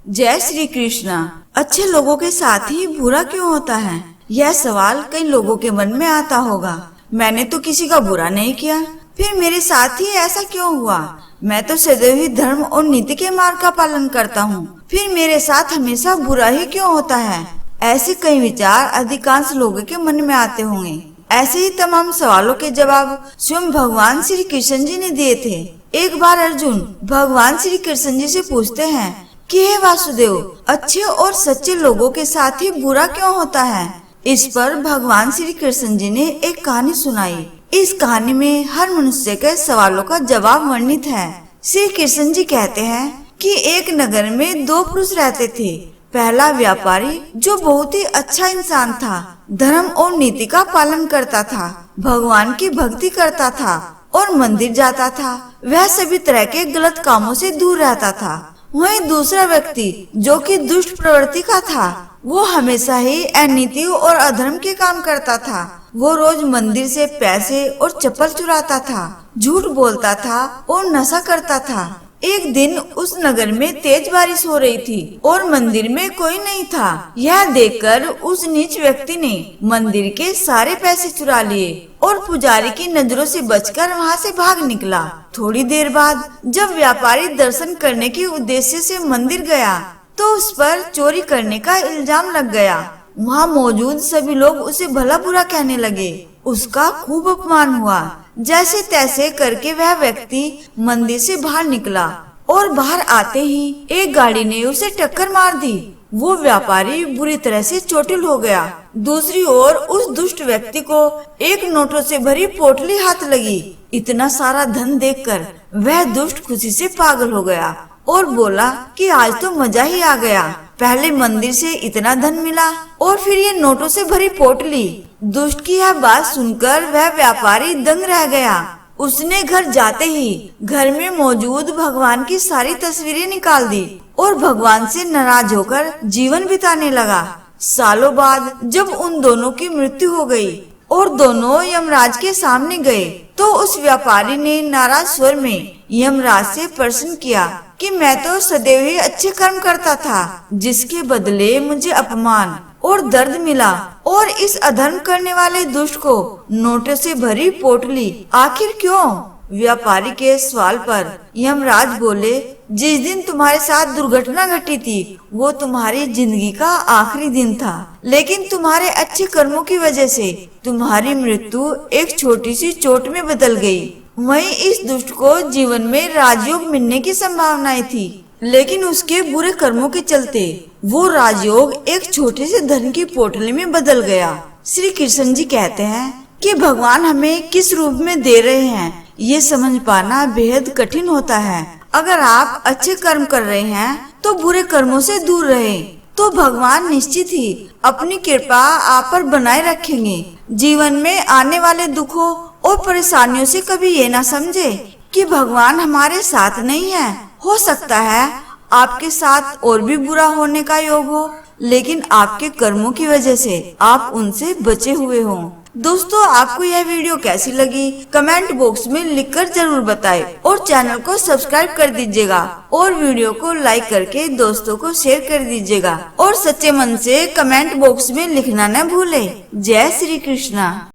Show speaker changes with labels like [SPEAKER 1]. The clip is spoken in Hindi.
[SPEAKER 1] जय श्री कृष्णा। अच्छे लोगों के साथ ही बुरा क्यों होता है? यह सवाल कई लोगों के मन में आता होगा। मैंने तो किसी का बुरा नहीं किया, फिर मेरे साथ ही ऐसा क्यों हुआ? मैं तो सदैव ही धर्म और नीति के मार्ग का पालन करता हूँ, फिर मेरे साथ हमेशा बुरा ही क्यों होता है? ऐसे कई विचार अधिकांश लोगों के मन में आते होंगे। ऐसे ही तमाम सवालों के जवाब स्वयं भगवान श्री कृष्ण जी ने दिए थे। एक बार अर्जुन भगवान श्री कृष्ण जी से पूछते हैं कि हे वासुदेव, अच्छे और सच्चे लोगों के साथ ही बुरा क्यों होता है? इस पर भगवान श्री कृष्ण जी ने एक कहानी सुनाई। इस कहानी में हर मनुष्य के सवालों का जवाब वर्णित है। श्री कृष्ण जी कहते हैं कि एक नगर में दो पुरुष रहते थे। पहला व्यापारी जो बहुत ही अच्छा इंसान था, धर्म और नीति का पालन करता था, भगवान की भक्ति करता था और मंदिर जाता था। वह सभी तरह के गलत कामों से दूर रहता था। वहीं दूसरा व्यक्ति जो कि दुष्ट प्रवृत्ति का था, वो हमेशा ही अनीति और अधर्म के काम करता था। वो रोज मंदिर से पैसे और चप्पल चुराता था, झूठ बोलता था और नशा करता था। एक दिन उस नगर में तेज बारिश हो रही थी और मंदिर में कोई नहीं था। यह देखकर उस नीच व्यक्ति ने मंदिर के सारे पैसे चुरा लिए और पुजारी की नजरों से बचकर वहां से भाग निकला। थोड़ी देर बाद जब व्यापारी दर्शन करने के उद्देश्य से मंदिर गया तो उस पर चोरी करने का इल्जाम लग गया। वहाँ मौजूद सभी लोग उसे भला बुरा कहने लगे। उसका खूब अपमान हुआ। जैसे तैसे करके वह व्यक्ति मंदिर से बाहर निकला और बाहर आते ही एक गाड़ी ने उसे टक्कर मार दी। वो व्यापारी बुरी तरह से चोटिल हो गया। दूसरी ओर उस दुष्ट व्यक्ति को एक नोटों से भरी पोटली हाथ लगी। इतना सारा धन देखकर वह दुष्ट खुशी से पागल हो गया और बोला कि आज तो मजा ही आ गया। पहले मंदिर से इतना धन मिला और फिर ये नोटों से भरी पोटली। दुष्ट की यह बात सुनकर वह व्यापारी दंग रह गया। उसने घर जाते ही घर में मौजूद भगवान की सारी तस्वीरें निकाल दी और भगवान से नाराज होकर जीवन बिताने लगा। सालों बाद जब उन दोनों की मृत्यु हो गई और दोनों यमराज के सामने गए तो उस व्यापारी ने नाराज स्वर में यमराज से प्रश्न किया कि मैं तो सदैव ही अच्छे कर्म करता था, जिसके बदले मुझे अपमान और दर्द मिला, और इस अधर्म करने वाले दुष्ट को नोटों से भरी पोटली आखिर क्यों? व्यापारी के सवाल पर यमराज बोले, जिस दिन तुम्हारे साथ दुर्घटना घटी थी वो तुम्हारी जिंदगी का आखिरी दिन था, लेकिन तुम्हारे अच्छे कर्मों की वजह से तुम्हारी मृत्यु एक छोटी सी चोट में बदल गई। वहीं इस दुष्ट को जीवन में राजयोग मिलने की संभावनाएं थी, लेकिन उसके बुरे कर्मों के चलते वो राजयोग एक छोटे से धन की पोटली में बदल गया। श्री कृष्ण जी कहते हैं कि भगवान हमें किस रूप में दे रहे हैं ये समझ पाना बेहद कठिन होता है। अगर आप अच्छे कर्म कर रहे हैं तो बुरे कर्मों से दूर रहें, तो भगवान निश्चित ही अपनी कृपा आप पर बनाए रखेंगे। जीवन में आने वाले दुखों और परेशानियों से कभी ये ना समझे कि भगवान हमारे साथ नहीं है। हो सकता है आपके साथ और भी बुरा होने का योग हो, लेकिन आपके कर्मों की वजह से आप उनसे बचे हुए हों। दोस्तों, आपको यह वीडियो कैसी लगी कमेंट बॉक्स में लिखकर जरूर बताएं और चैनल को सब्सक्राइब कर दीजिएगा और वीडियो को लाइक करके दोस्तों को शेयर कर दीजिएगा और सच्चे मन से कमेंट बॉक्स में लिखना न भूलें। जय श्री कृष्णा।